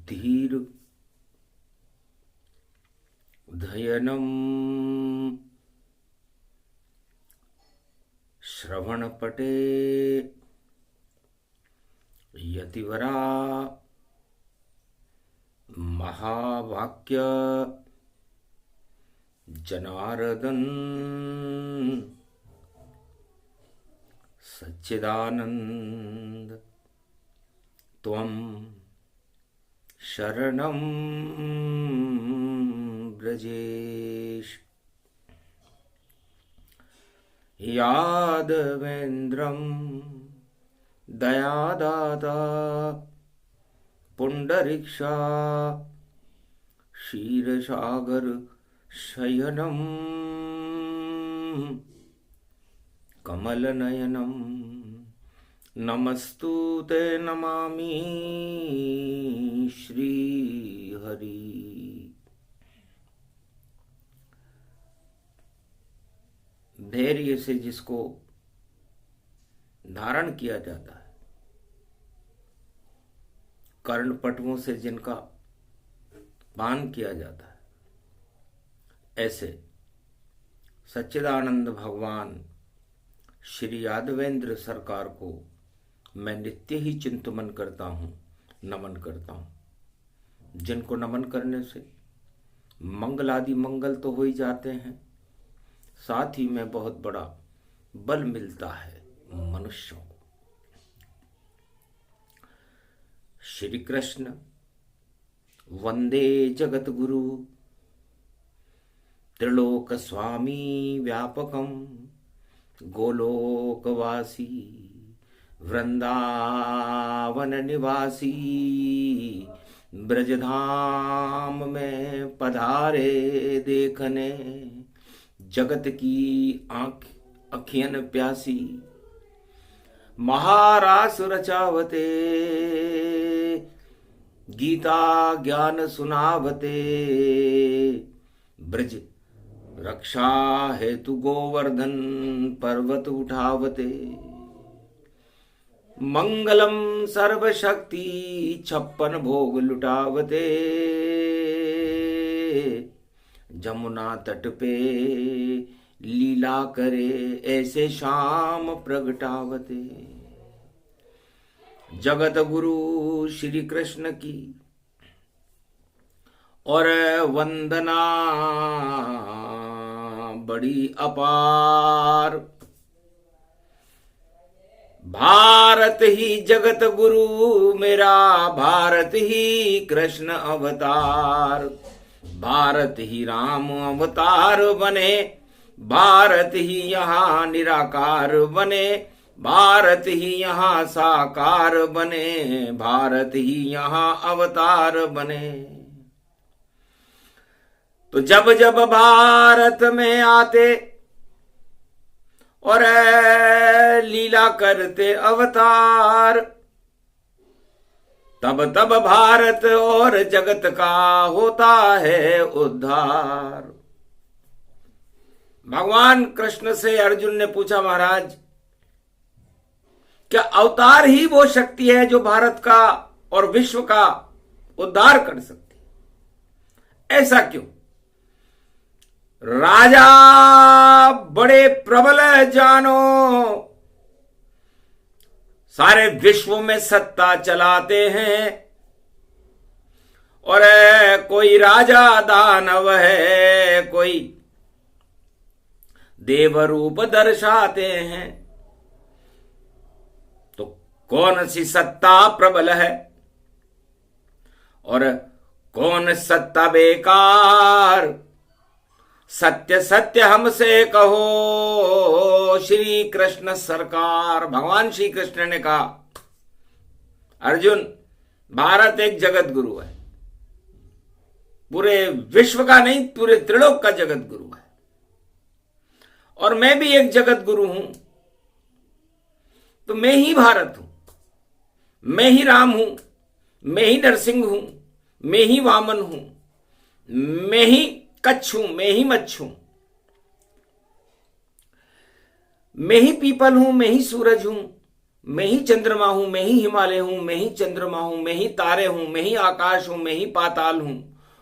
धीर धयनम श्रवणपटे यतिवरा महावाक्य जनार्दन सच्चिदानंद त्वं शरणं ब्रजेश। यादवेन्द्रं दयादाता पुंडरीक्षा क्षीरसागर शयनं कमलनयनं नमस्तुते नमामि श्रीहरि। धैर्य से जिसको धारण किया जाता है, कर्णपटुओं से जिनका पान किया जाता है, ऐसे सच्चिदानंद भगवान श्री यादवेंद्र सरकार को मैं नित्य ही चिंतन करता हूँ, नमन करता हूँ। जिनको नमन करने से मंगल आदि मंगल तो हो ही जाते हैं, साथ ही में बहुत बड़ा बल मिलता है मनुष्यों को। श्री कृष्ण वंदे जगत गुरु त्रिलोक स्वामी व्यापकम गोलोकवासी वृंदावन निवासी ब्रजधाम में पधारे देखने जगत की अखियन प्यासी महारास रचावते गीता ज्ञान सुनावते ब्रज रक्षा हेतु गोवर्धन पर्वत उठावते मंगलम सर्वशक्ति 56 भोग लुटावते जमुना तट पे लीला करे ऐसे शाम प्रगटावते। जगत गुरु श्री कृष्ण की और वंदना बड़ी अपार। भारत ही जगत गुरु मेरा, भारत ही कृष्ण अवतार, भारत ही राम अवतार बने, भारत ही यहाँ निराकार बने, भारत ही यहाँ साकार बने, भारत ही यहाँ अवतार बने। तो जब जब भारत में आते और लीला करते अवतार, तब तब भारत और जगत का होता है उद्धार। भगवान कृष्ण से अर्जुन ने पूछा, महाराज क्या अवतार ही वो शक्ति है जो भारत का और विश्व का उद्धार कर सकती है? ऐसा क्यों? राजा बड़े प्रबल जानो, सारे विश्व में सत्ता चलाते हैं, और कोई राजा दानव है, कोई देव रूप दर्शाते हैं। तो कौन सी सत्ता प्रबल है और कौन सत्ता बेकार? सत्य सत्य हमसे कहो श्री कृष्ण सरकार। भगवान श्री कृष्ण ने कहा, अर्जुन भारत एक जगत गुरु है, पूरे विश्व का नहीं, पूरे त्रिलोक का जगत गुरु है, और मैं भी एक जगत गुरु हूं। तो मैं ही भारत हूं, मैं ही राम हूं, मैं ही नरसिंह हूं, मैं ही वामन हूं, मैं ही कच्छ हूं, मैं ही मच्छ हूं, मैं ही पीपल हूं, मैं ही सूरज हूं, मैं ही चंद्रमा हूं, मैं ही हिमालय हूं, मैं ही चंद्रमा हूं, मैं ही तारे हूं, मैं ही आकाश हूं, मैं ही पाताल हूं,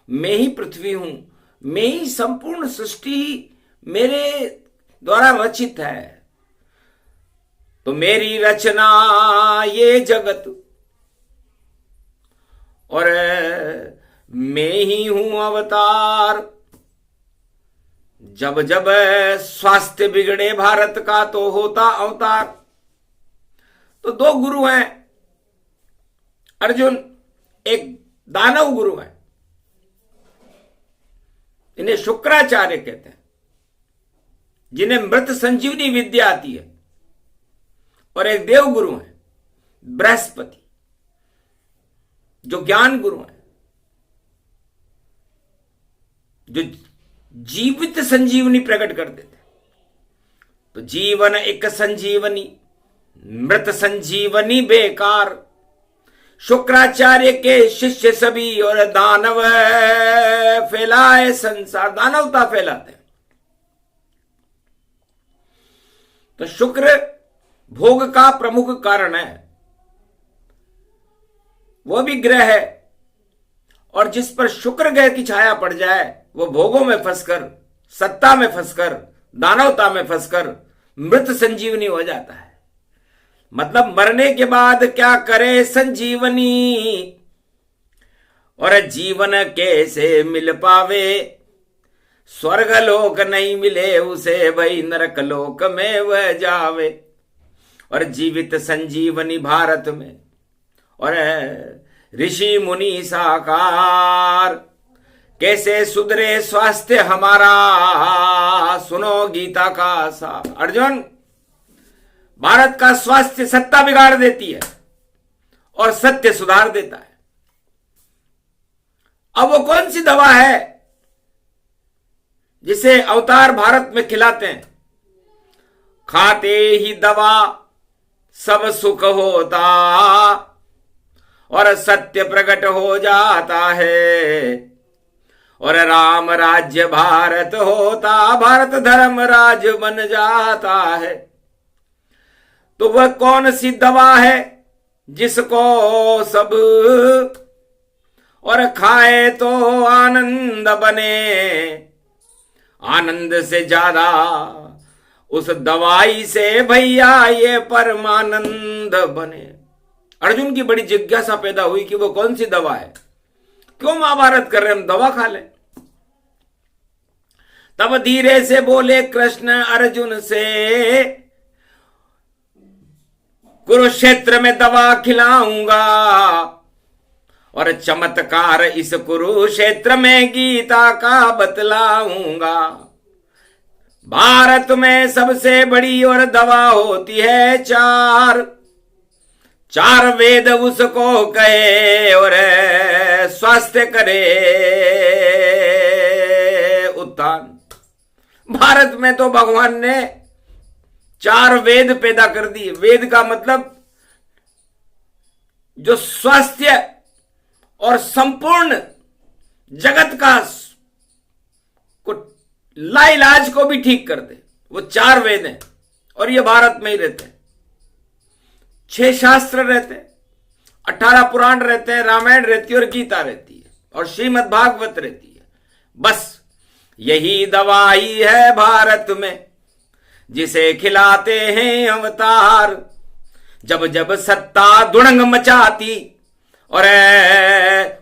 मैं ही पृथ्वी हूं, मैं ही संपूर्ण सृष्टि मेरे द्वारा रचित है। तो मेरी रचना ये जगत और मैं ही हूं अवतार। जब जब स्वास्थ्य बिगड़े भारत का तो होता अवतार। तो दो गुरु हैं अर्जुन, एक दानव गुरु है, इन्हें शुक्राचार्य कहते हैं, जिन्हें मृत संजीवनी विद्या आती है। और एक देव गुरु है बृहस्पति, जो ज्ञान गुरु है, जो जीवित संजीवनी प्रकट कर देते। तो जीवन एक संजीवनी, मृत संजीवनी बेकार। शुक्राचार्य के शिष्य सभी और दानव फैलाए संसार, दानवता फैलाते हैं। तो शुक्र भोग का प्रमुख कारण है, वो भी ग्रह है, और जिस पर शुक्र ग्रह की छाया पड़ जाए वो भोगों में फंसकर, सत्ता में फंसकर, दानवता में फंसकर मृत संजीवनी हो जाता है। मतलब मरने के बाद क्या करे संजीवनी, और जीवन कैसे मिल पावे। स्वर्ग लोक नहीं मिले उसे, भाई नरक लोक में वह जावे। और जीवित संजीवनी भारत में, और ऋषि मुनि साकार, कैसे सुधरे स्वास्थ्य हमारा, सुनो गीता का सार। अर्जुन, भारत का स्वास्थ्य सत्ता बिगाड़ देती है और सत्य सुधार देता है। अब वो कौन सी दवा है जिसे अवतार भारत में खिलाते हैं? खाते ही दवा सब सुख होता, और सत्य प्रकट हो जाता है, और राम राज्य भारत होता, भारत धर्म राज बन जाता है। तो वह कौन सी दवा है जिसको सब और खाए तो आनंद बने? आनंद से ज्यादा उस दवाई से भैया ये परमानंद बने। अर्जुन की बड़ी जिज्ञासा पैदा हुई कि वो कौन सी दवा है, क्यों महाभारत कर रहे हम, दवा खा ले। तब धीरे से बोले कृष्ण अर्जुन से, कुरुक्षेत्र में दवा खिलाऊंगा, और चमत्कार इस कुरुक्षेत्र में गीता का बतलाऊंगा। भारत में सबसे बड़ी और दवा होती है चार, चार वेद उसको कहे और स्वास्थ्य करे उत्थान। भारत में तो भगवान ने चार वेद पैदा कर दिए। वेद का मतलब जो स्वास्थ्य और संपूर्ण जगत का को लाइलाज को भी ठीक कर दे, वो चार वेद हैं। और ये भारत में ही रहते हैं। 6 शास्त्र रहते हैं, 18 पुराण रहते हैं, रामायण रहती है और गीता रहती है, और श्रीमद् भागवत रहती है। बस यही दवाई है भारत में, जिसे खिलाते हैं अवतार। जब जब सत्ता दुड़ंग मचाती और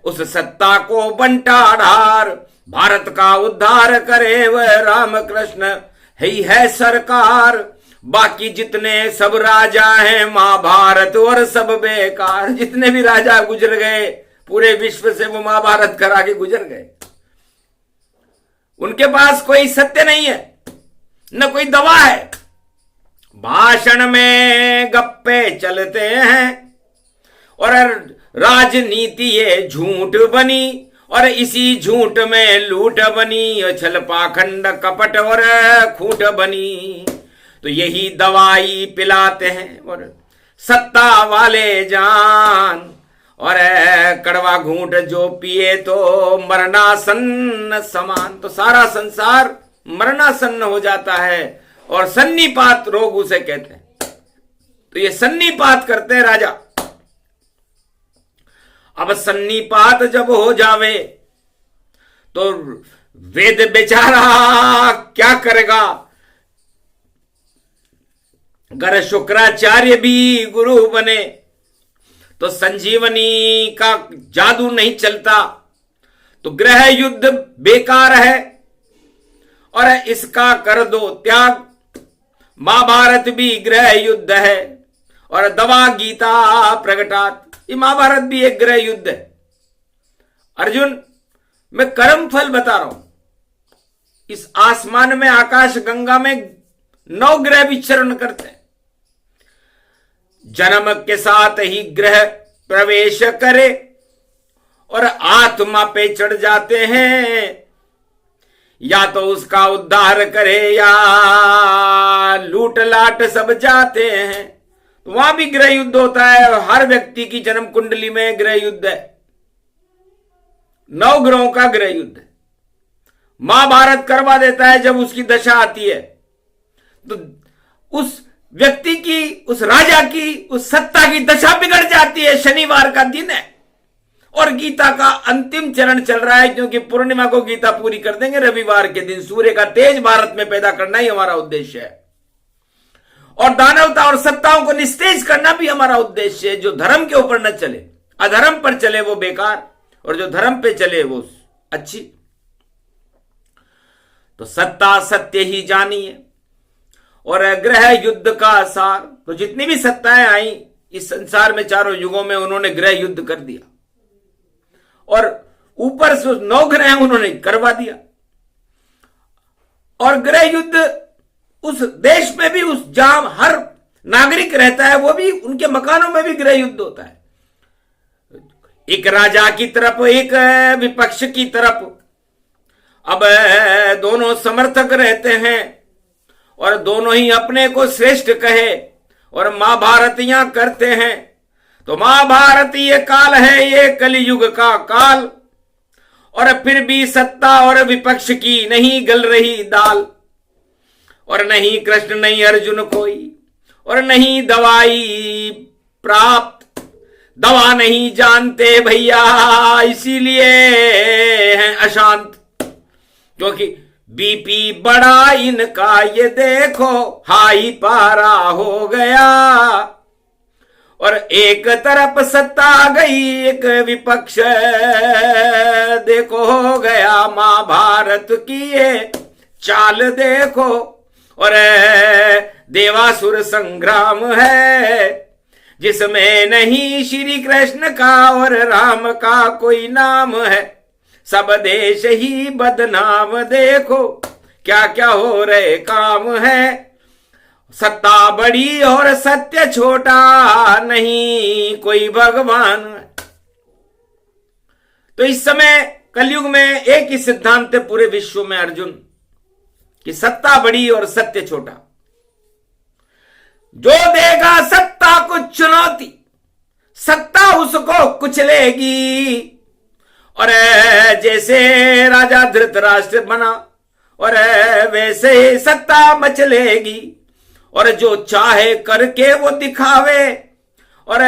उस सत्ता को बंटा ढार, भारत का उद्धार करे वह राम कृष्ण ही है सरकार। बाकी जितने सब राजा हैं महाभारत और सब बेकार। जितने भी राजा गुजर गए पूरे विश्व से, वो महाभारत करा के गुजर गए। उनके पास कोई सत्य नहीं है, न कोई दवा है। भाषण में गप्पे चलते हैं और राजनीति ये झूठ बनी, और इसी झूठ में लूट बनी, छल पाखंड कपट और खूट बनी। तो यही दवाई पिलाते हैं और सत्ता वाले जान, और कड़वा घूंट जो पिए तो मरणासन्न समान। तो सारा संसार मरणासन्न हो जाता है, और सन्निपात रोग उसे कहते हैं। तो ये सन्निपात करते हैं राजा। अब सन्निपात जब हो जावे तो वेद बेचारा क्या करेगा। अगर शुक्राचार्य भी गुरु बने तो संजीवनी का जादू नहीं चलता, तो ग्रह युद्ध बेकार है और इसका कर दो त्याग। महाभारत भी ग्रह युद्ध है और दवा गीता प्रगटात, ये महाभारत भी एक ग्रह युद्ध है। अर्जुन, मैं कर्म फल बता रहा हूं। इस आसमान में, आकाश गंगा में 9 ग्रह विचरण करते हैं। जन्म के साथ ही ग्रह प्रवेश करे और आत्मा पे चढ़ जाते हैं, या तो उसका उद्धार करे या लूट लाट सब जाते हैं। तो वहां भी ग्रह युद्ध होता है और हर व्यक्ति की जन्म कुंडली में ग्रह युद्ध है। 9 ग्रहों का ग्रह युद्ध है। महाभारत करवा देता है जब उसकी दशा आती है, तो उस व्यक्ति की, उस राजा की, उस सत्ता की दशा बिगड़ जाती है। शनिवार का दिन है और गीता का अंतिम चरण चल रहा है, क्योंकि पूर्णिमा को गीता पूरी कर देंगे। रविवार के दिन सूर्य का तेज भारत में पैदा करना ही हमारा उद्देश्य है और दानवता और सत्ताओं को निस्तेज करना भी हमारा उद्देश्य है। जो धर्म के ऊपर न चले, अधर्म पर चले वो बेकार, और जो धर्म पे चले वो अच्छी। तो सत्ता सत्य ही जानिए और ग्रह युद्ध का सार। तो जितनी भी सत्ताएं आई इस संसार में, चारों युगों में, उन्होंने ग्रह युद्ध कर दिया और ऊपर से 9 ग्रह उन्होंने करवा दिया। और ग्रह युद्ध उस देश में भी, उस जहां हर नागरिक रहता है, वो भी उनके मकानों में भी ग्रह युद्ध होता है। एक राजा की तरफ, एक विपक्ष की तरफ। अब दोनों समर्थक रहते हैं और दोनों ही अपने को श्रेष्ठ कहे और महाभारतियां करते हैं। तो महाभारत ये काल है, ये कलियुग का काल, और फिर भी सत्ता और विपक्ष की नहीं गल रही दाल। और नहीं कृष्ण नहीं अर्जुन कोई, और नहीं दवाई प्राप्त। दवा नहीं जानते भैया, इसीलिए हैं अशांत, क्योंकि बीपी बड़ा इनका ये देखो हाई पारा हो गया। और एक तरफ सत्ता गई, एक विपक्ष देखो हो गया। महाभारत की ये चाल देखो, और देवासुर संग्राम है जिसमें नहीं श्री कृष्ण का और राम का कोई नाम है। सब देश ही बदनाम, देखो क्या क्या हो रहे काम है। सत्ता बड़ी और सत्य छोटा, नहीं कोई भगवान। तो इस समय कलयुग में एक ही सिद्धांत है पूरे विश्व में अर्जुन, कि सत्ता बड़ी और सत्य छोटा। जो देगा सत्ता को चुनौती, सत्ता उसको कुचलेगी। और जैसे राजा धृतराष्ट्र बना और वैसे ही सत्ता मचलेगी। और जो चाहे करके वो दिखावे, और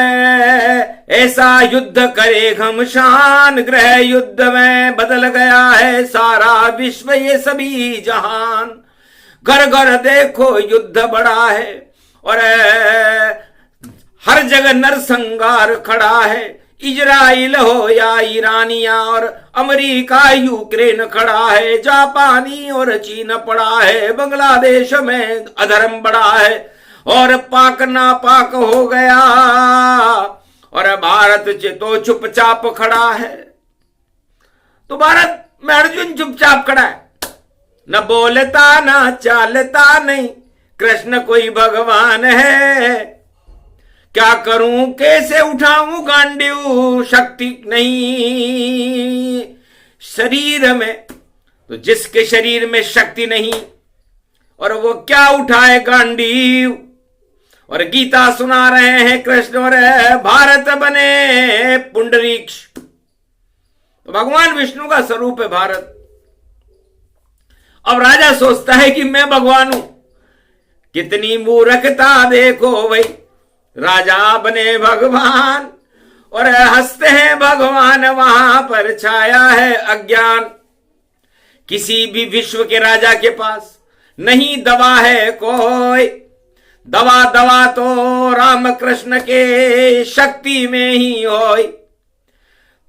ऐसा युद्ध करे घमशान। ग्रह युद्ध में बदल गया है सारा विश्व, ये सभी जहान। घर घर देखो युद्ध बड़ा है और हर जगह नरसंहार खड़ा है। इजराइल हो या ईरानिया और अमेरिका यूक्रेन खड़ा है। जापानी और चीन पड़ा है। बांग्लादेश में अधर्म बड़ा है और पाक नापाक हो गया। और भारत तो चुपचाप खड़ा है। तो भारत में अर्जुन चुपचाप खड़ा है, न बोलता न चालता, नहीं कृष्ण कोई भगवान है। क्या करूं कैसे उठाऊं गांडीव, शक्ति नहीं शरीर में। तो जिसके शरीर में शक्ति नहीं और वो क्या उठाए गांडीव। और गीता सुना रहे हैं कृष्ण और भारत बने पुंडरीक्ष। तो भगवान विष्णु का स्वरूप है भारत। अब राजा सोचता है कि मैं भगवान हूं। कितनी मूर्खता देखो भाई। राजा बने भगवान और हंसते हैं भगवान, वहां पर छाया है अज्ञान। किसी भी विश्व के राजा के पास नहीं दवा है कोई, दवा दवा तो राम कृष्ण के शक्ति में ही होय।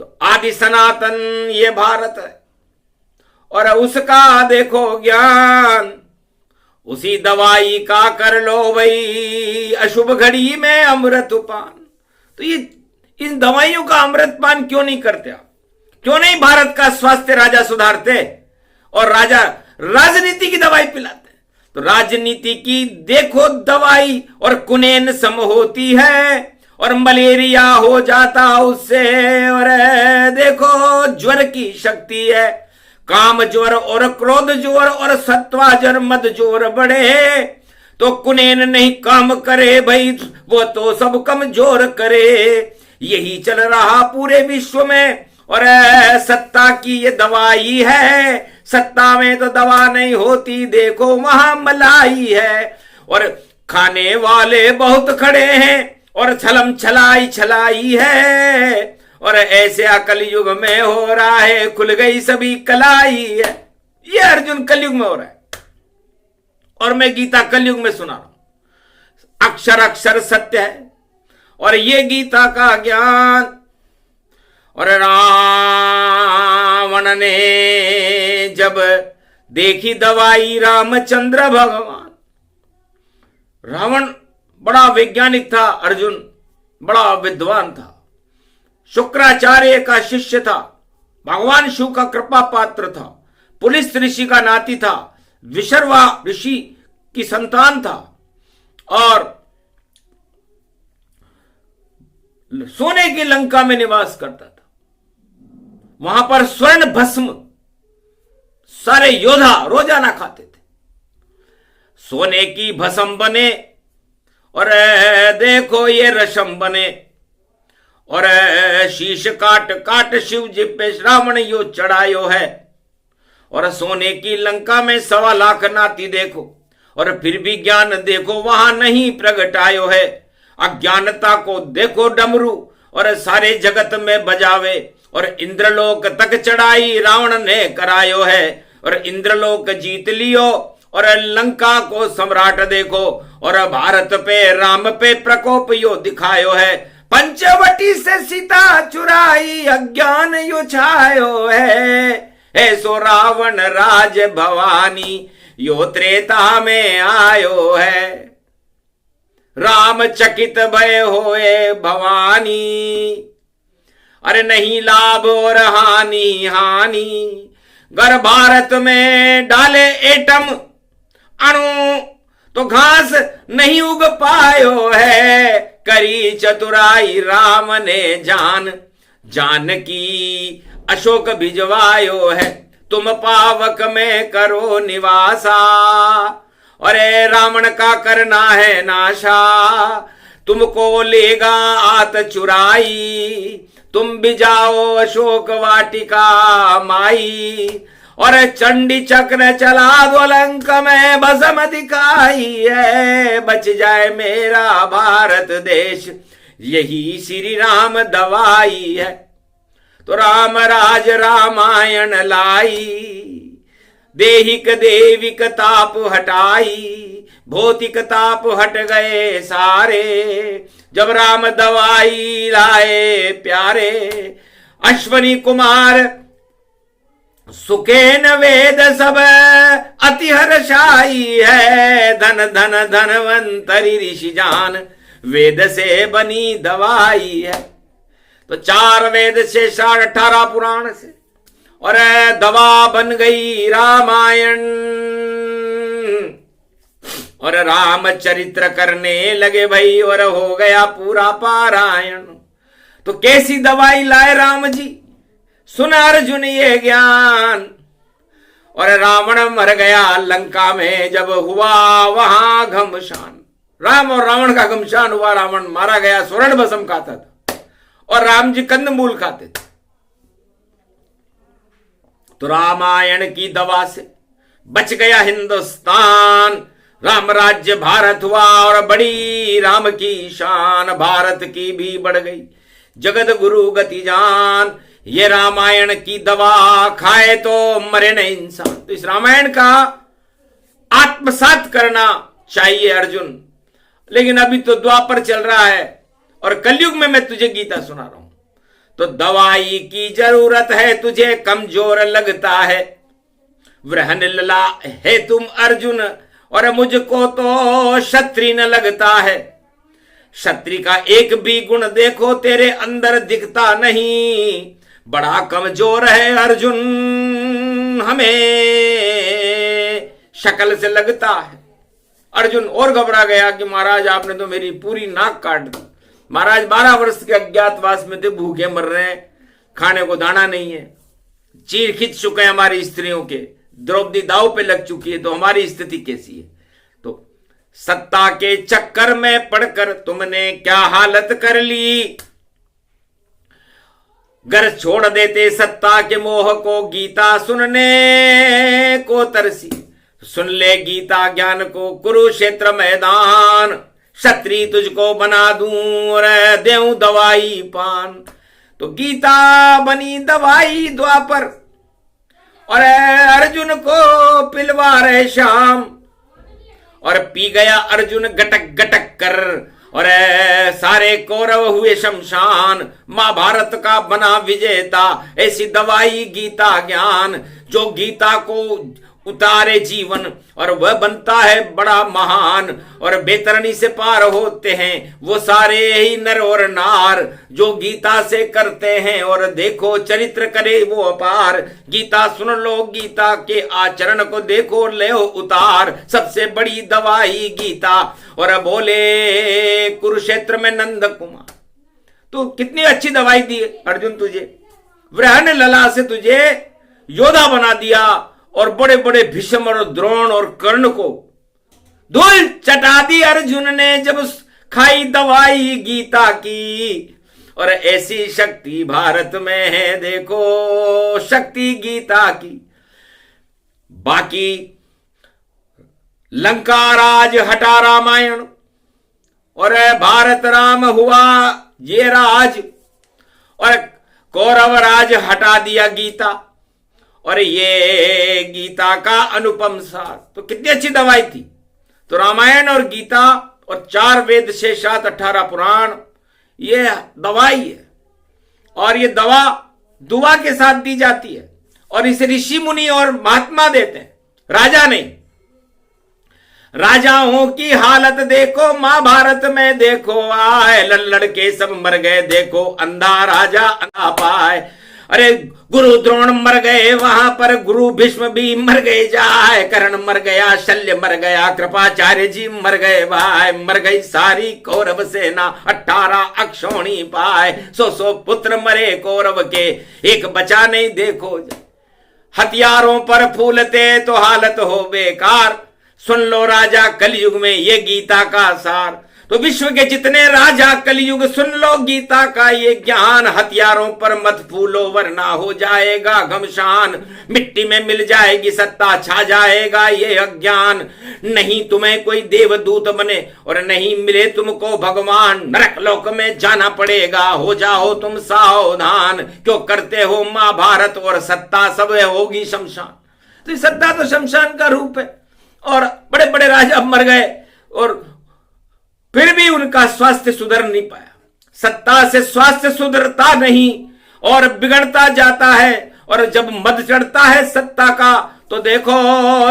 तो आदि सनातन ये भारत है और उसका देखो ज्ञान, उसी दवाई का कर लो भाई अशुभ घड़ी में अमृत पान। तो ये इन दवाइयों का अमृत पान क्यों नहीं करते आप? क्यों नहीं भारत का स्वास्थ्य राजा सुधारते और राजा राजनीति की दवाई पिलाते? तो राजनीति की देखो दवाई और कुनेन सम होती है और मलेरिया हो जाता उससे, और देखो ज्वर की शक्ति है, काम ज्वर और क्रोध ज्वर और सत्वा जर मद जोर बढ़े। तो कुनेन नहीं काम करे भाई, वो तो सब कमजोर करे। यही चल रहा पूरे विश्व में और सत्ता की ये दवाई है। सत्ता में तो दवा नहीं होती, देखो वहां मलाई है और खाने वाले बहुत खड़े हैं और छलम छलाई छलाई है। और ऐसे कलयुग में हो रहा है, खुल गई सभी कलाई है। ये अर्जुन कलयुग में हो रहा है और मैं गीता कलयुग में सुना रहा हूं। अक्षर अक्षर सत्य है और ये गीता का ज्ञान। और रावण ने जब देखी दवाई रामचंद्र भगवान, रावण बड़ा वैज्ञानिक था, अर्जुन बड़ा विद्वान था, शुक्राचार्य का शिष्य था, भगवान शिव का कृपा पात्र था, पुलिस ऋषि का नाती था, विशर्वा ऋषि की संतान था और सोने की लंका में निवास करता था। वहां पर स्वर्ण भस्म सारे योद्धा रोजाना खाते थे। सोने की भस्म बने और देखो ये रशम बने और शीश काट काट शिव जी पे रावण यो चढ़ायो है। और सोने की लंका में 1.25 लाख नाती देखो और फिर भी ज्ञान देखो वहां नहीं प्रगटायो है। अज्ञानता को देखो डमरू और सारे जगत में बजावे और इंद्रलोक तक चढ़ाई रावण ने करायो है और इंद्रलोक जीत लियो और लंका को सम्राट देखो और भारत पे राम पे प्रकोप यो दिखायो है। पंचवटी से सीता चुराई अज्ञान यो छायो है। ऐसो रावण राज भवानी यो त्रेता में आयो है। राम चकित भय होए भवानी, अरे नहीं लाभ और हानि हानि। गर भारत में डाले एटम अणु तो घास नहीं उग पायो है। करी चतुराई राम ने जान जानकी अशोक भिजवायो है। तुम पावक में करो निवासा, अरे रावण का करना है नाशा। तुमको लेगा आत चुराई, तुम भी जाओ अशोक वाटिका माई। और चंडी चक्र चला दो लंक में भस्म दिखाई है। बच जाए मेरा भारत देश यही श्री राम दवाई है। तो राम राज रामायण लाई, देहिक देविक ताप हटाई। भौतिक ताप हट गए सारे जब राम दवाई लाए प्यारे। अश्वनी कुमार सुकेन वेद सब अति हर्षाई है। धन धन धनवंतरी ऋषि जान वेद से बनी दवाई है। तो 4 वेद से 18 पुराण से और दवा बन गई रामायण। और राम चरित्र करने लगे भाई और हो गया पूरा पारायण। तो कैसी दवाई लाए राम जी, सुन अर्जुन ये ज्ञान। और रावण मर गया लंका में जब हुआ वहां घमशान। राम और रावण का घमशान हुआ, रावण मारा गया, स्वर्ण भस्म खाता था और राम जी कंदमूल खाते थे। तो रामायण की दवा से बच गया हिंदुस्तान। राम राज्य भारत हुआ और बड़ी राम की शान, भारत की भी बढ़ गई जगत गुरु गति जान। ये रामायण की दवा खाए तो मरे न इंसान। तो इस रामायण का आत्मसात करना चाहिए अर्जुन। लेकिन अभी तो द्वापर चल रहा है और कलयुग में मैं तुझे गीता सुना रहा हूं। तो दवाई की जरूरत है तुझे, कमजोर लगता है वृहन लला है तुम अर्जुन, और मुझको तो क्षत्रिय न लगता है। क्षत्रिय का एक भी गुण देखो तेरे अंदर दिखता नहीं, बड़ा कमजोर है अर्जुन, हमें शक्ल से लगता है। अर्जुन और घबरा गया कि महाराज आपने तो मेरी पूरी नाक काट दी। महाराज 12 वर्ष के अज्ञातवास में थे, भूखे मर रहे हैं, खाने को दाना नहीं है, चीर खींच चुके हैं हमारी स्त्रियों के, द्रौपदी दाव पे लग चुकी है, तो हमारी स्थिति कैसी है। तो सत्ता के चक्कर में पड़कर तुमने क्या हालत कर ली, घर छोड़ देते सत्ता के मोह को, गीता सुनने को तरसी। सुन ले गीता ज्ञान को, कुरुक्षेत्र मैदान, क्षत्रिय तुझको बना दूं और देऊं दवाई पान। तो गीता बनी दवाई द्वापर, और अर्जुन को पिलवा रहे शाम, और पी गया अर्जुन गटक गटक कर, और सारे कौरव हुए शमशान। महाभारत का बना विजेता, ऐसी दवाई गीता ज्ञान। जो गीता को उतारे जीवन और वह बनता है बड़ा महान, और बेतरनी से पार होते हैं वो सारे ही नर और नार, जो गीता से करते हैं और देखो चरित्र करे वो अपार। गीता सुन लो, गीता के आचरण को देखो ले उतार, सबसे बड़ी दवाई गीता। और बोले कुरुक्षेत्र में नंद कुमार, तो कितनी अच्छी दवाई दी अर्जुन तुझे, वृहन लला से तुझे योद्धा बना दिया, और बड़े बड़े भीष्म और द्रोण और कर्ण को धूल चटा दी अर्जुन ने जब खाई दवाई गीता की। और ऐसी शक्ति भारत में है देखो, शक्ति गीता की। बाकी लंका राज हटा रामायण, और भारत राम हुआ ये राज, और कौरव राज हटा दिया गीता, और ये गीता का अनुपम सार। तो कितनी अच्छी दवाई थी। तो रामायण और गीता और 4 वेद, 6, 7, 18 पुराण, ये दवाई है, और ये दवा दुआ के साथ दी जाती है, और इसे ऋषि मुनि और महात्मा देते हैं, राजा नहीं। राजाओं की हालत देखो महाभारत में देखो, आए लल्लड़ के सब मर गए देखो, अंधा राजा अंधा पाए। अरे गुरु द्रोण मर गए वहां पर, गुरु भीष्म भी मर गए जाए, कर्ण मर गया, शल्य मर गया, कृपाचार्य जी मर गए भाई, मर गई सारी कौरव सेना, 18 अक्षौणी पाए, 100 पुत्र मरे कौरव के, एक बचा नहीं देखो। हथियारों पर फूलते तो हालत हो बेकार, सुन लो राजा कलयुग में ये गीता का सार। तो विश्व के जितने राजा कलयुग सुन लो गीता का ये ज्ञान, हथियारों पर मत फूलो वरना हो जाएगा घमशान, मिट्टी में मिल जाएगी सत्ता छा जाएगा ये अज्ञान। नहीं तुम्हें कोई देवदूत बने और नहीं मिले तुमको भगवान, नरक लोक में जाना पड़ेगा, हो जाओ तुम सावधान, क्यों करते हो महाभारत और सत्ता सब होगी शमशान। तो सत्ता तो शमशान का रूप है, और बड़े बड़े राजा मर गए और फिर भी उनका स्वास्थ्य सुधर नहीं पाया। सत्ता से स्वास्थ्य सुधरता नहीं और बिगड़ता जाता है, और जब मद चढ़ता है सत्ता का तो देखो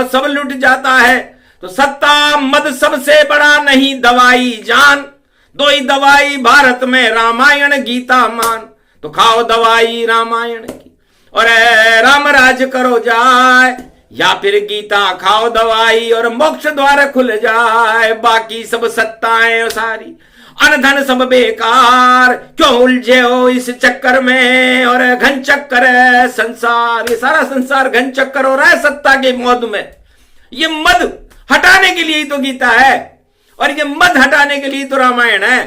सब लुट जाता है। तो सत्ता मद सबसे बड़ा नहीं दवाई जान, 2 ही दवाई भारत में रामायण गीता मान। तो खाओ दवाई रामायण की और राम राज करो जाए, या फिर गीता खाओ दवाई और मोक्ष द्वार खुल जाए। बाकी सब सत्ताएं सारी अनधन सब बेकार, क्यों उलझे हो इस चक्कर में, और घन चक्कर है संसार, ये सारा संसार घन चक्कर हो रहा है सत्ता के मद में। ये मद हटाने के लिए ही तो गीता है, और ये मद हटाने के लिए तो रामायण है।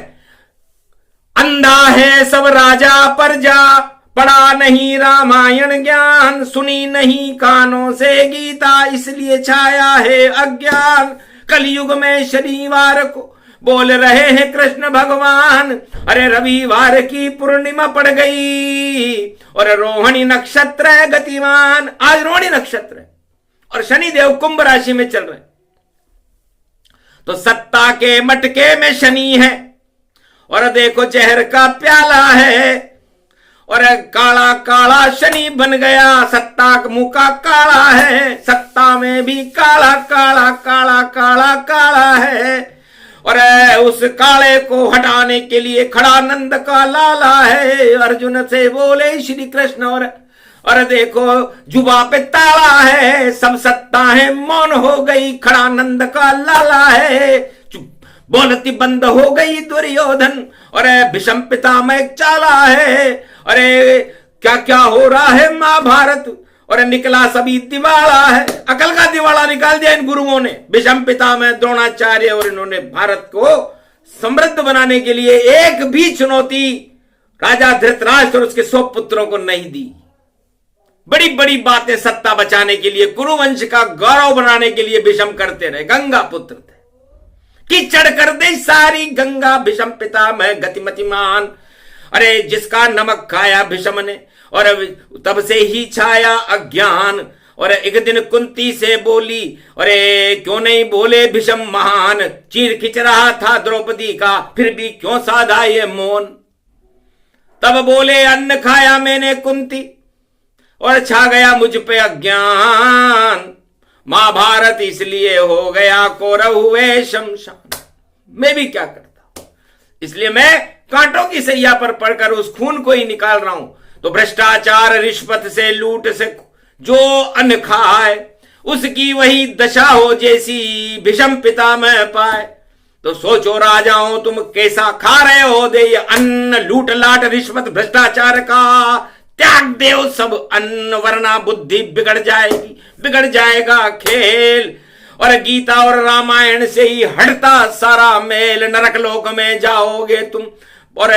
अंधा है सब राजा प्रजा, पढ़ा नहीं रामायण ज्ञान, सुनी नहीं कानों से गीता, इसलिए छाया है अज्ञान। कलयुग में शनिवार को बोल रहे हैं कृष्ण भगवान। अरे रविवार की पूर्णिमा पड़ गई और रोहिणी नक्षत्र है गतिमान। आज रोहिणी नक्षत्र है और शनिदेव कुंभ राशि में चल रहे, तो सत्ता के मटके में शनि है और देखो जहर का प्याला है और काला काला शनि बन गया। सत्ता का मुंह का काला है, सत्ता में भी काला काला काला काला काला है और उस काले को हटाने के लिए खड़ा नंद का लाला है। अर्जुन से बोले श्री कृष्ण और देखो जुबा पे ताला है, सब सत्ता है मौन हो गई, खड़ा नंद का लाला है। बोलती बंद हो गई दुर्योधन और भीष्म पितामह चाला है। अरे क्या क्या हो रहा है महाभारत और निकला सभी दिवाला है। अकल का दिवाला निकाल दिया इन गुरुओं ने, भीष्म पितामह द्रोणाचार्य, और इन्होंने भारत को समृद्ध बनाने के लिए एक भी चुनौती राजा धृतराष्ट्र और उसके 100 पुत्रों को नहीं दी। बड़ी बड़ी बातें सत्ता बचाने के लिए, कुरुवंश का गौरव बनाने के लिए भीष्म करते रहे। गंगा पुत्र थे, कीचड़ कर दे सारी गंगा भीष्म पितामह गतिमतिमान। अरे जिसका नमक खाया भीष्म ने और तब से ही छाया अज्ञान। और एक दिन कुंती से बोली, अरे क्यों नहीं बोले भीष्म महान, चीर खिंच रहा था द्रौपदी का फिर भी क्यों साधा ये मौन। तब बोले अन्न खाया मैंने कुंती और छा गया मुझ पे अज्ञान। महाभारत इसलिए हो गया कौरव हुए शमशान। मैं भी क्या करता हूं, इसलिए मैं कांटों की सैया पर पड़कर उस खून को ही निकाल रहा हूं। तो भ्रष्टाचार रिश्वत से लूट से जो अन्न खाए उसकी वही दशा हो जैसी भीष्म पितामह पाए। तो सोचो राजाओं तुम कैसा खा रहे हो दे ये अन्न, लूट लाट रिश्वत भ्रष्टाचार का त्याग देव सब अन्न, वरना बुद्धि बिगड़ जाएगी, बिगड़ जाएगा खेल। और गीता और रामायण से ही हटता सारा मेल, नरक लोक में जाओगे तुम और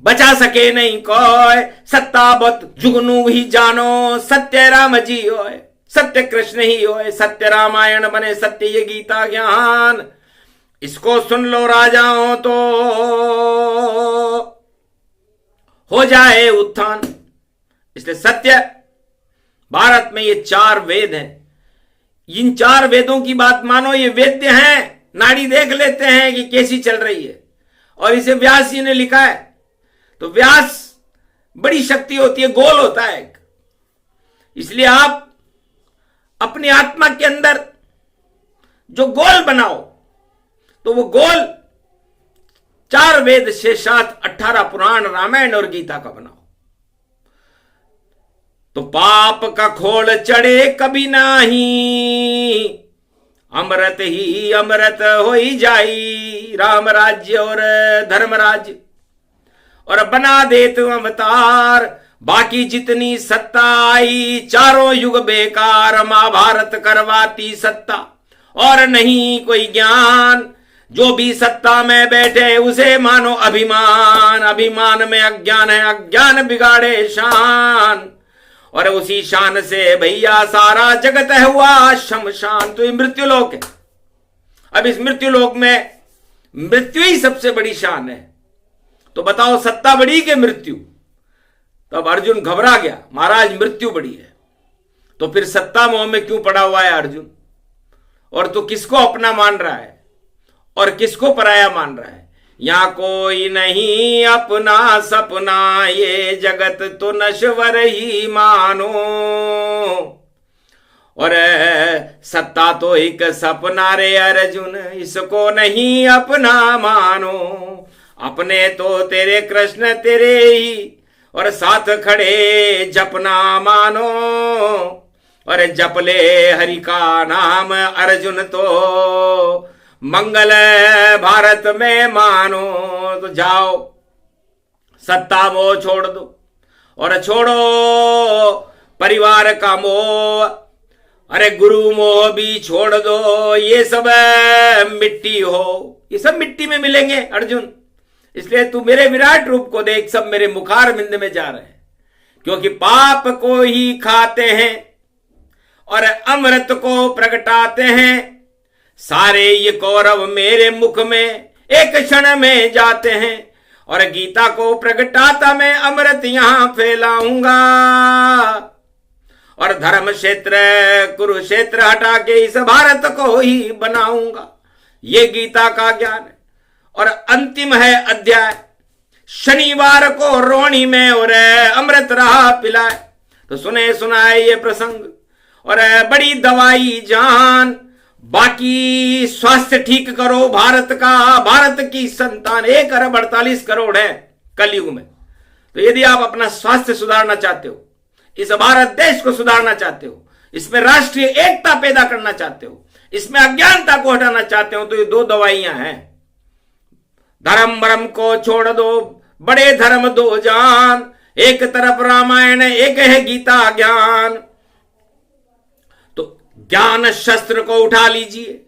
बचा सके नहीं कोई। सत्तावत जुगनू ही जानो, सत्य राम जी होए, सत्य कृष्ण ही होए, सत्य रामायण बने, सत्य ये गीता ज्ञान। इसको सुन लो राजाओं तो हो जाए उत्थान। इसलिए सत्य, भारत में ये 4 वेद हैं, इन 4 वेदों की बात मानो, ये वेद्य हैं। नाड़ी देख लेते हैं कि कैसी चल रही है। और इसे व्यास जी ने लिखा है। तो व्यास बड़ी शक्ति होती है, गोल होता है एक। इसलिए आप अपनी आत्मा के अंदर जो गोल बनाओ, तो वो गोल 4 वेद से 7 18 पुराण रामायण और गीता का बनाओ। तो पाप का खोल चढ़े कभी नाही, अमृत ही अमृत हो ही जाई। राम राज्य और धर्म राज्य और बना दे तू अवतार। बाकी जितनी सत्ता आई चारों युग बेकार, महाभारत करवाती सत्ता और नहीं कोई ज्ञान। जो भी सत्ता में बैठे उसे मानो अभिमान, अभिमान में अज्ञान है, अज्ञान बिगाड़े शान। और उसी शान से भैया सारा जगत है हुआ शमशान। तो ये मृत्यु लोक है। अब इस मृत्यु लोक में मृत्यु ही सबसे बड़ी शान है। तो बताओ सत्ता बड़ी के मृत्यु? तब अर्जुन घबरा गया, महाराज मृत्यु बड़ी है। तो फिर सत्ता मोह में क्यों पड़ा हुआ है अर्जुन? और तो किसको अपना मान रहा है और किसको पराया मान रहा है? यहां कोई नहीं अपना सपना, ये जगत तो नश्वर ही मानो। और सत्ता तो एक सपना रे अर्जुन, इसको नहीं अपना मानो। अपने तो तेरे कृष्ण तेरे ही और साथ खड़े जपना मानो। और जप ले हरि का नाम अर्जुन तो मंगल भारत में मानो। तो जाओ सत्ता मोह छोड़ दो और छोड़ो परिवार का मोह। अरे गुरु मोह भी छोड़ दो, ये सब मिट्टी हो, ये सब मिट्टी में मिलेंगे अर्जुन। इसलिए तू मेरे विराट रूप को देख, सब मेरे मुखार बिंद में जा रहे हैं। क्योंकि पाप को ही खाते हैं और अमृत को प्रगटाते हैं। सारे ये कौरव मेरे मुख में एक क्षण में जाते हैं, और गीता को प्रगटाता मैं अमृत यहां फैलाऊंगा, और धर्म क्षेत्र कुरुक्षेत्र हटा के इस भारत को ही बनाऊंगा। ये गीता का ज्ञान है। और अंतिम है अध्याय, शनिवार को रोणी में और अमृत रहा पिलाए। तो सुने सुनाए ये प्रसंग, और बड़ी दवाई जान, बाकी स्वास्थ्य ठीक करो भारत का। भारत की संतान 1 अरब 48 करोड़ है कलयुग में। तो यदि आप अपना स्वास्थ्य सुधारना चाहते हो, इस भारत देश को सुधारना चाहते हो, इसमें राष्ट्रीय एकता पैदा करना चाहते हो, इसमें अज्ञानता को हटाना चाहते हो, तो ये 2 दवाइयां हैं। धर्म भरम को छोड़ दो, बड़े धर्म 2 जान, एक तरफ रामायण, एक है गीता ज्ञान। तो ज्ञान शस्त्र को उठा लीजिए,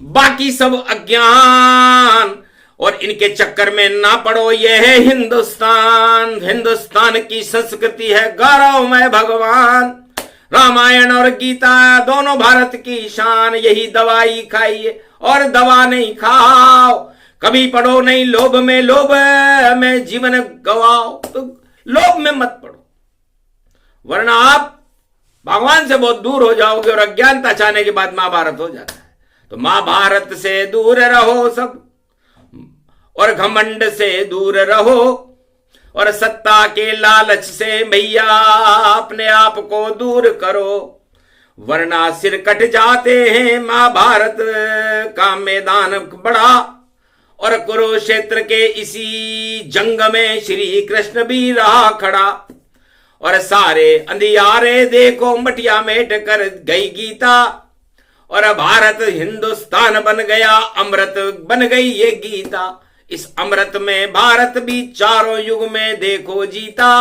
बाकी सब अज्ञान, और इनके चक्कर में ना पड़ो। यह है हिंदुस्तान, हिंदुस्तान की संस्कृति है गौरवमय भगवान। रामायण और गीता दोनों भारत की शान। यही दवाई खाइए और दवा नहीं खाओ। कभी पड़ो नहीं लोभ में, लोभ में जीवन गवाओ। तो लोभ में मत पड़ो, वरना आप भगवान से बहुत दूर हो जाओगे, और अज्ञानता चाहने के बाद महाभारत हो जाता है। तो महाभारत से दूर रहो सब, और घमंड से दूर रहो, और सत्ता के लालच से भैया अपने आप को दूर करो, वरना सिर कट जाते हैं। महाभारत का मैदान बड़ा, और कुरुक्षेत्र के इसी जंग में श्री कृष्ण भी रहा खड़ा, और सारे अंधियारे देखो मटिया मेट कर गई गीता, और भारत हिंदुस्तान बन गया, अमृत बन गई ये गीता। इस अमृत में भारत भी चारों युग में देखो जीता,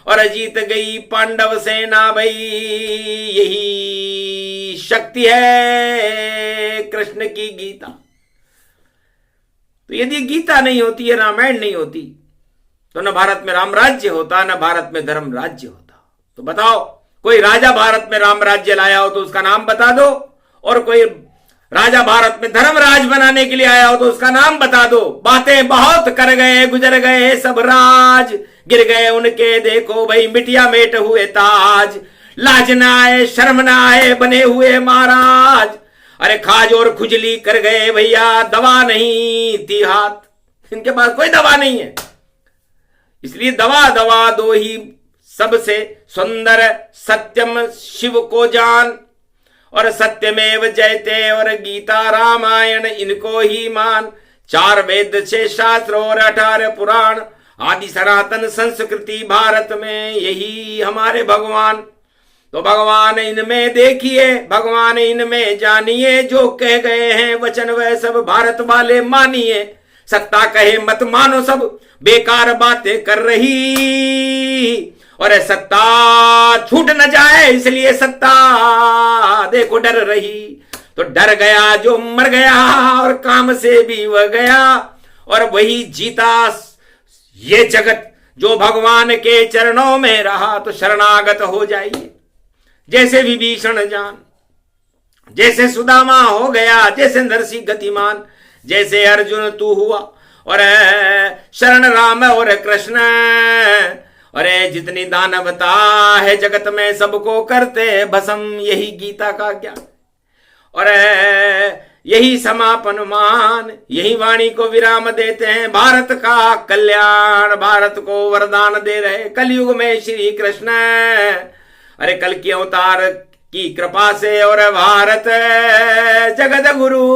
और जीत गई पांडव सेना भाई। यही शक्ति है कृष्ण की गीता। तो यदि गीता नहीं होती है, रामायण नहीं होती, तो न भारत में राम राज्य होता, न भारत में धर्म राज्य होता। तो बताओ, कोई राजा भारत में राम राज्य लाया हो तो उसका नाम बता दो, और कोई राजा भारत में धर्म राज बनाने के लिए आया हो तो उसका नाम बता दो। बातें बहुत कर गए, गुजर गए सब राज, गिर गए उनके देखो भाई मिटिया मेट हुए ताज। लाज ना आए शर्म ना आए बने हुए महाराज, अरे खाज और खुजली कर गए भैया, दवा नहीं थी हाथ। इनके पास कोई दवा नहीं है, इसलिए दवा दवा दो ही सबसे सुंदर सत्यम शिव को जान, और सत्यमेव जयते और गीता रामायण इनको ही मान। 4 वेद 6 शास्त्र और 18 पुराण, आदि सनातन संस्कृति भारत में, यही हमारे भगवान। तो भगवान इनमें देखिए, भगवान इनमें जानिए, जो कह गए हैं वचन वह सब भारत वाले मानिए। सत्ता कहे मत मानो सब बेकार बातें कर रही, और सत्ता छूट न जाए इसलिए सत्ता देखो डर रही। तो डर गया जो मर गया, और काम से भी वह गया, और वही जीता ये जगत जो भगवान के चरणों में रहा। तो शरणागत हो जाइए, जैसे विभीषण जान, जैसे सुदामा हो गया, जैसे नरसिंह गतिमान, जैसे अर्जुन तू हुआ, और शरण राम और कृष्ण। अरे जितनी दानवता है जगत में सबको करते भस्म, यही गीता का ज्ञान, और यही समापन मान, यही वाणी को विराम देते हैं। भारत का कल्याण, भारत को वरदान दे रहे कलयुग में श्री कृष्ण। अरे कल की अवतार की कृपा से, और भारत जगत गुरु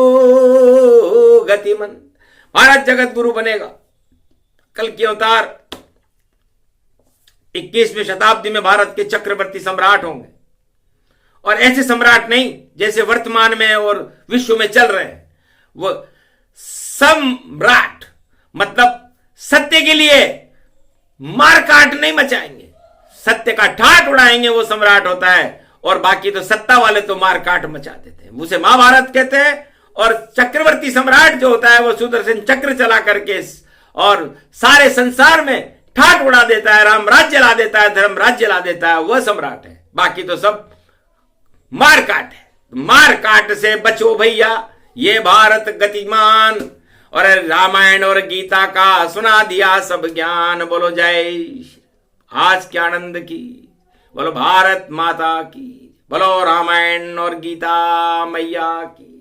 गतिमन, भारत जगत गुरु बनेगा। कल की अवतार 21वीं शताब्दी में भारत के चक्रवर्ती सम्राट होंगे, और ऐसे सम्राट नहीं जैसे वर्तमान में और विश्व में चल रहे हैं। वो सम्राट मतलब सत्य के लिए मारकाट नहीं मचाएंगे, सत्य का ठाट उड़ाएंगे, वो सम्राट होता है। और बाकी तो सत्ता वाले तो मारकाट मचा देते हैं, उसे महाभारत कहते हैं। और चक्रवर्ती सम्राट जो होता है वो सुदर्शन चक्र चला करके और सारे संसार में ठाट उड़ा देता है, राम राज्य ला देता है, धर्म राज्य ला देता है, वह सम्राट है। बाकी तो सब मारकाट है। मारकाट से बचो भैया, ये भारत गतिमान, और रामायण और गीता का सुना दिया सब ज्ञान। बोलो जय आज के आनंद की, बोलो भारत माता की, बोलो रामायण और गीता मैया की।